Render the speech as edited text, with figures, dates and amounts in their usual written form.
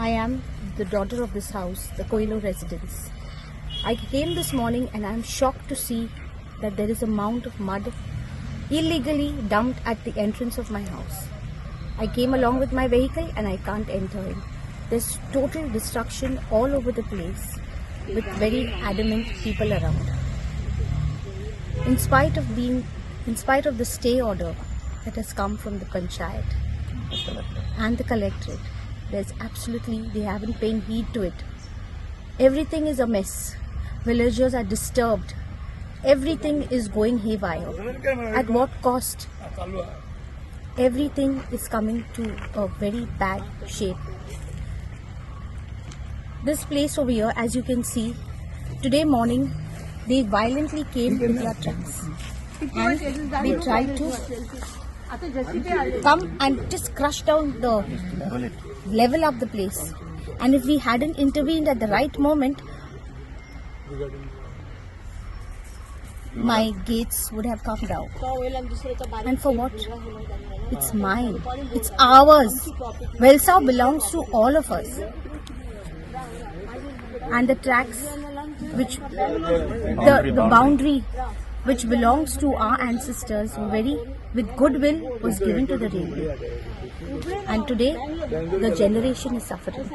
I am the daughter of this house, the Coelho residence. I came this morning and I am shocked to see that there is a mound of mud illegally dumped at the entrance of my house. I came along with my vehicle and I can't enter in. There's total destruction all over the place with very adamant people around. In spite of the stay order that has come from the panchayat and the collectorate, they haven't paid heed to it. Everything is a mess. Villagers are disturbed. Everything is going haywire. At what cost? Everything is coming to a very bad shape. This place over here, as you can see, today morning they violently came with their trucks and they tried to come and just crush down the level of the place. And if we hadn't intervened at the right moment, my gates would have come down. And for what? It's mine. It's ours. Velsao belongs to all of us. And the tracks, the boundary which belongs to our ancestors, with goodwill, was given to the railway. And today, the generation is suffering.